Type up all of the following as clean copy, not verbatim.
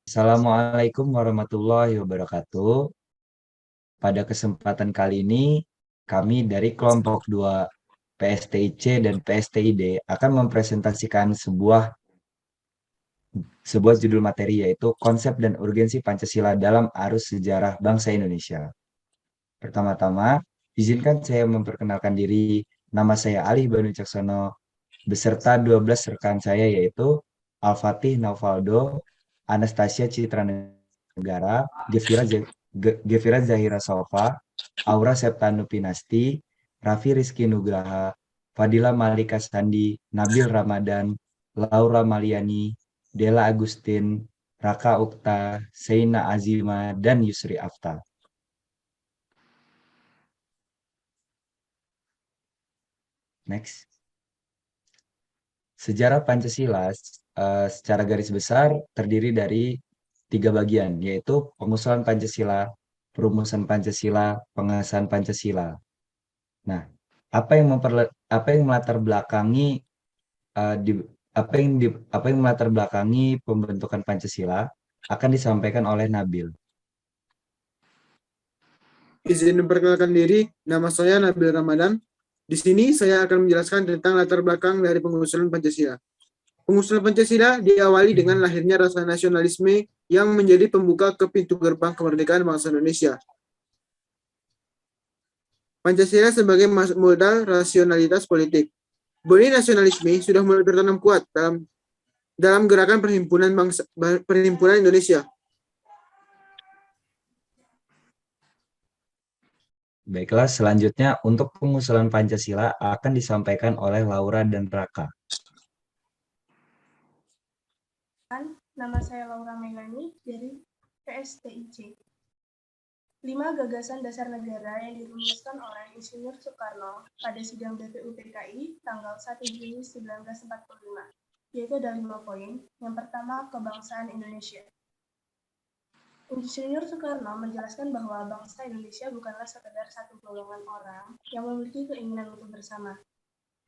Assalamualaikum warahmatullahi wabarakatuh. Pada kesempatan kali ini, kami dari kelompok 2 PSTIC dan PSTID akan mempresentasikan sebuah judul materi yaitu konsep dan urgensi Pancasila dalam arus sejarah bangsa Indonesia. Pertama-tama, izinkan saya memperkenalkan diri. Nama saya Ali Banu Caksono beserta 12 rekan saya yaitu Al-Fatih Naufaldo, Anastasia Citra Negara, Gevira Zahira Sofa, Aura Septanu Pinasti, Raffi Rizky Nugraha, Fadila Malika Sandi, Nabil Ramadan, Laura Maliani, Dela Agustin, Raka Ukta, Seina Azima, dan Yusri Afta. Next. Sejarah Pancasila secara garis besar terdiri dari 3 bagian, yaitu pengusulan Pancasila, perumusan Pancasila, pengesahan Pancasila. Nah, apa yang melatar belakangi eh, di, apa yang melatar belakangi pembentukan Pancasila akan disampaikan oleh Nabil. Izin memperkenalkan diri, nama saya Nabil Ramadan. Di sini saya akan menjelaskan tentang latar belakang dari pengusulan Pancasila. Pengusulan Pancasila diawali dengan lahirnya rasa nasionalisme yang menjadi pembuka ke pintu gerbang kemerdekaan bangsa Indonesia. Pancasila sebagai modal rasionalitas politik. Benih nasionalisme sudah mulai bertanam kuat dalam gerakan perhimpunan Indonesia. Baiklah, selanjutnya untuk pengusulan Pancasila akan disampaikan oleh Laura dan Raka. Nama saya Laura Melani dari PSTIC. 5 gagasan dasar negara yang dirumuskan oleh Insinyur Soekarno pada sidang DPU PKI tanggal 1 Juni 1945, yaitu ada 5 poin. Yang pertama, kebangsaan Indonesia. Insinyur Soekarno menjelaskan bahwa bangsa Indonesia bukanlah sekedar satu golongan orang yang memiliki keinginan untuk bersama.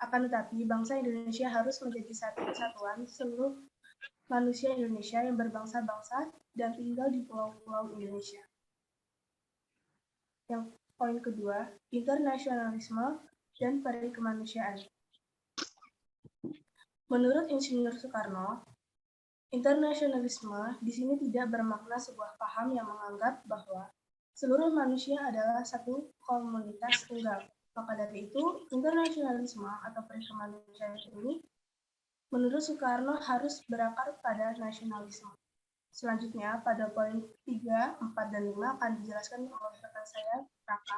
Akan tetapi, bangsa Indonesia harus menjadi satu kesatuan seluruh manusia Indonesia yang berbangsa-bangsa dan tinggal di pulau-pulau Indonesia. Yang poin kedua, internasionalisme dan perikemanusiaan. Menurut Insinyur Soekarno, internasionalisme di sini tidak bermakna sebuah paham yang menganggap bahwa seluruh manusia adalah satu komunitas tunggal. Maka dari itu, internasionalisme atau perikemanusiaan ini menurut Soekarno harus berakar pada nasionalisme. Selanjutnya, pada poin 3, 4, dan 5 akan dijelaskan oleh rekan saya, Raka.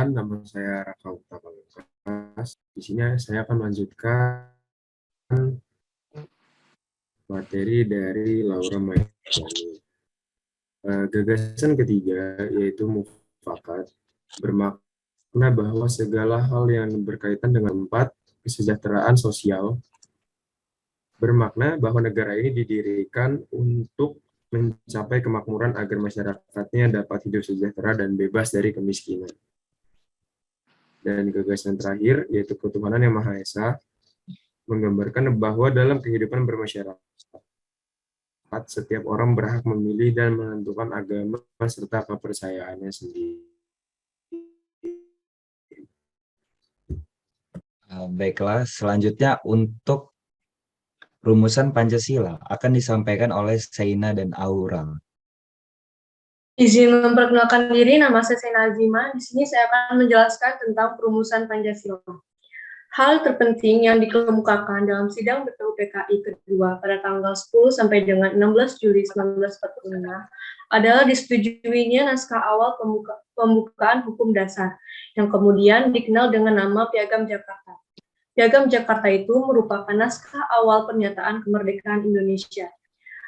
Nama saya Raka Ukta. Di sini saya akan melanjutkan materi dari Laura Mailani. Gagasan ketiga yaitu mufakat bermakna bahwa segala hal yang berkaitan dengan 4 kesejahteraan sosial bermakna bahwa negara ini didirikan untuk mencapai kemakmuran agar masyarakatnya dapat hidup sejahtera dan bebas dari kemiskinan. Dan gagasan terakhir, yaitu ketuhanan yang Maha Esa, menggambarkan bahwa dalam kehidupan bermasyarakat, setiap orang berhak memilih dan menentukan agama serta kepercayaannya sendiri. Baiklah, selanjutnya untuk rumusan Pancasila akan disampaikan oleh Seina dan Aura. Izin memperkenalkan diri, nama saya Seina Azima. Di sini saya akan menjelaskan tentang perumusan Pancasila. Hal terpenting yang dikemukakan dalam sidang DPU PKI kedua pada tanggal 10 sampai dengan 16 Juli 1945 adalah disetujuinya naskah awal pembukaan hukum dasar yang kemudian dikenal dengan nama Piagam Jakarta. Piagam Jakarta itu merupakan naskah awal pernyataan kemerdekaan Indonesia.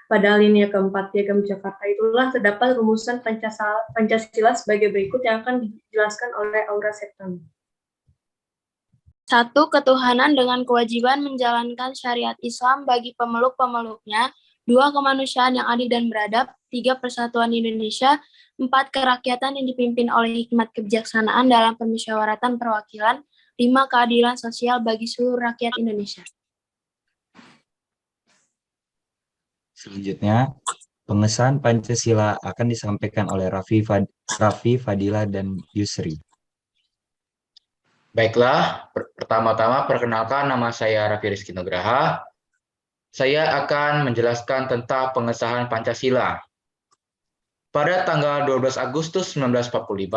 Pada alinea keempat Piagam Jakarta itulah terdapat rumusan Pancasila sebagai berikut yang akan dijelaskan oleh Aura Septanu. 1. Ketuhanan dengan kewajiban menjalankan syariat Islam bagi pemeluk-pemeluknya. 2. Kemanusiaan yang adil dan beradab. 3. Persatuan Indonesia. 4. Kerakyatan yang dipimpin oleh hikmat kebijaksanaan dalam permusyawaratan perwakilan. 5. Keadilan sosial bagi seluruh rakyat Indonesia. Selanjutnya, pengesahan Pancasila akan disampaikan oleh Raffi, Fadila, dan Yusri. Baiklah, pertama-tama perkenalkan nama saya Raffi Rizky Nugraha. Saya akan menjelaskan tentang pengesahan Pancasila. Pada tanggal 12 Agustus 1945,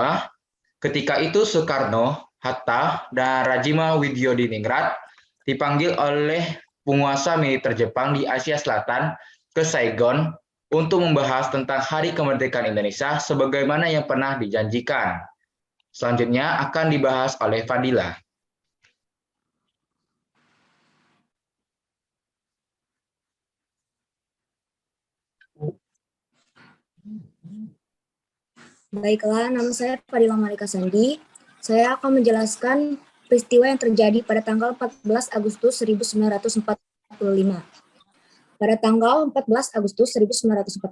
ketika itu Soekarno, Hatta, dan Rajima Widyodiningrat dipanggil oleh penguasa militer Jepang di Asia Selatan ke Saigon untuk membahas tentang Hari Kemerdekaan Indonesia sebagaimana yang pernah dijanjikan. Selanjutnya akan dibahas oleh Fadila. Baiklah, nama saya Fadila Malika Sandi. Saya akan menjelaskan peristiwa yang terjadi pada tanggal 14 Agustus 1945. Pada tanggal 14 Agustus 1945,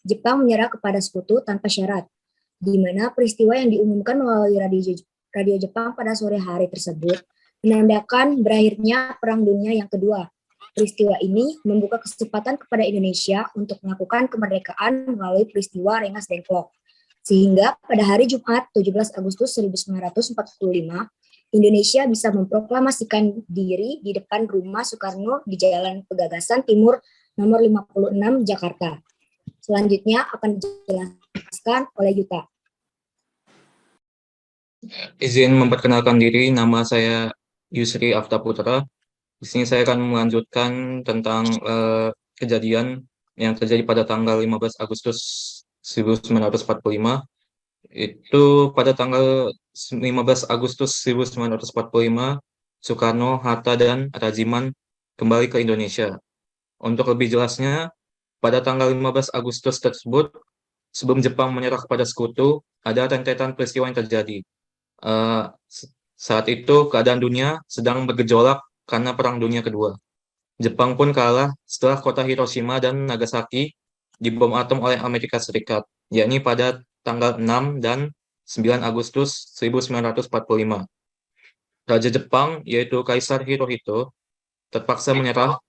Jepang menyerah kepada sekutu tanpa syarat, di mana peristiwa yang diumumkan melalui radio Jepang pada sore hari tersebut menandakan berakhirnya Perang Dunia yang Kedua. Peristiwa ini membuka kesempatan kepada Indonesia untuk melakukan kemerdekaan melalui peristiwa Rengas Dengklok. Sehingga pada hari Jumat 17 Agustus 1945, Indonesia bisa memproklamasikan diri di depan rumah Soekarno di Jalan Pegagasan Timur nomor 56 Jakarta. Selanjutnya akan dijelaskan oleh Yuta. Izin memperkenalkan diri, nama saya Yusri Afta Putra. Di sini saya akan melanjutkan tentang kejadian yang terjadi pada tanggal 15 Agustus 1945. Itu pada tanggal 15 Agustus 1945, Soekarno, Hatta, dan Rajiman kembali ke Indonesia. Untuk lebih jelasnya, pada tanggal 15 Agustus tersebut, sebelum Jepang menyerah kepada sekutu, ada rentetan peristiwa yang terjadi. Saat itu keadaan dunia sedang bergejolak karena Perang Dunia Kedua. Jepang pun kalah setelah kota Hiroshima dan Nagasaki dibom atom oleh Amerika Serikat, yakni pada tanggal 6 dan 9 Agustus 1945. Raja Jepang, yaitu Kaisar Hirohito, terpaksa menyerah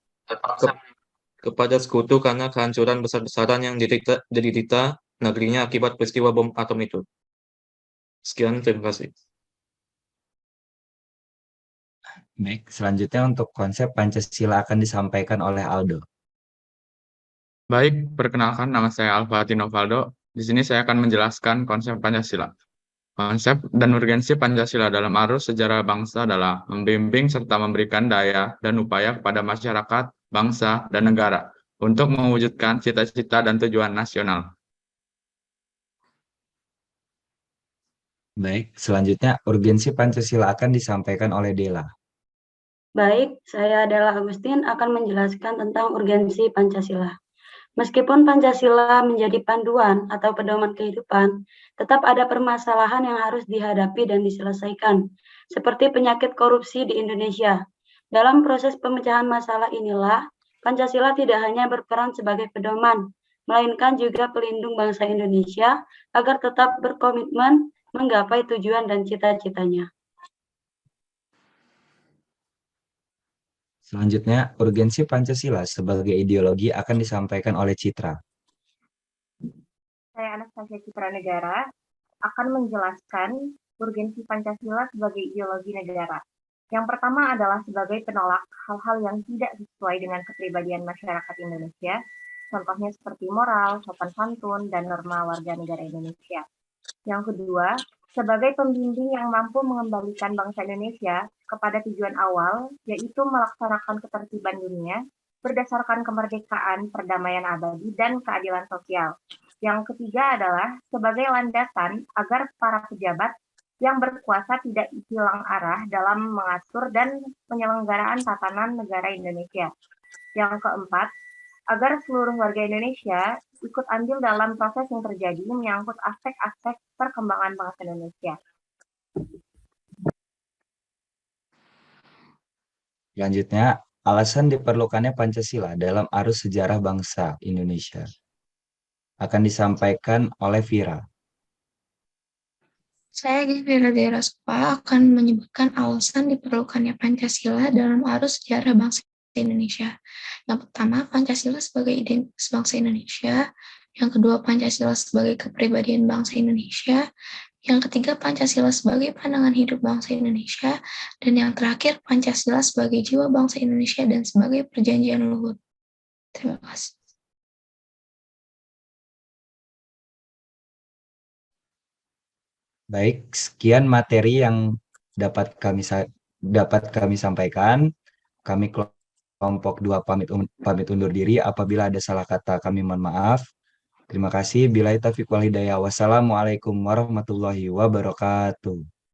kepada sekutu karena kehancuran besar-besaran yang diderita negerinya akibat peristiwa bom atom itu. Sekian, terima kasih. Baik, selanjutnya untuk konsep Pancasila akan disampaikan oleh Aldo. Baik, perkenalkan nama saya Alfati Novaldo. Di sini saya akan menjelaskan konsep Pancasila. Konsep dan urgensi Pancasila dalam arus sejarah bangsa adalah membimbing serta memberikan daya dan upaya kepada masyarakat, bangsa, dan negara untuk mewujudkan cita-cita dan tujuan nasional. Baik, selanjutnya urgensi Pancasila akan disampaikan oleh Dela. Baik, saya adalah Agustin akan menjelaskan tentang urgensi Pancasila. Meskipun Pancasila menjadi panduan atau pedoman kehidupan, tetap ada permasalahan yang harus dihadapi dan diselesaikan, seperti penyakit korupsi di Indonesia. Dalam proses pemecahan masalah inilah, Pancasila tidak hanya berperan sebagai pedoman, melainkan juga pelindung bangsa Indonesia agar tetap berkomitmen menggapai tujuan dan cita-citanya. Selanjutnya, urgensi Pancasila sebagai ideologi akan disampaikan oleh Citra. Saya Anastasia Citra Negara akan menjelaskan urgensi Pancasila sebagai ideologi negara. Yang pertama adalah sebagai penolak hal-hal yang tidak sesuai dengan kepribadian masyarakat Indonesia, contohnya seperti moral, sopan santun, dan norma warga negara Indonesia. Yang kedua, sebagai pembimbing yang mampu mengembalikan bangsa Indonesia kepada tujuan awal, yaitu melaksanakan ketertiban dunia berdasarkan kemerdekaan, perdamaian abadi, dan keadilan sosial. Yang ketiga adalah sebagai landasan agar para pejabat yang berkuasa tidak hilang arah dalam mengatur dan penyelenggaraan tatanan negara Indonesia. Yang keempat, agar seluruh warga Indonesia ikut andil dalam proses yang terjadi menyangkut aspek-aspek perkembangan bangsa Indonesia. Selanjutnya, alasan diperlukannya Pancasila dalam arus sejarah bangsa Indonesia akan disampaikan oleh Vira. Saya Vira Deraspa akan menyebutkan alasan diperlukannya Pancasila dalam arus sejarah bangsa Indonesia. Yang pertama, Pancasila sebagai identitas bangsa Indonesia. Yang kedua, Pancasila sebagai kepribadian bangsa Indonesia. Yang ketiga, Pancasila sebagai pandangan hidup bangsa Indonesia. Dan yang terakhir, Pancasila sebagai jiwa bangsa Indonesia dan sebagai perjanjian luhur. Terima kasih. Baik, sekian materi yang dapat kami sampaikan. Kami kelompok 2 pamit undur diri. Apabila ada salah kata kami mohon maaf. Terima kasih. Billahi taufiq wal hidayah. Wassalamualaikum warahmatullahi wabarakatuh.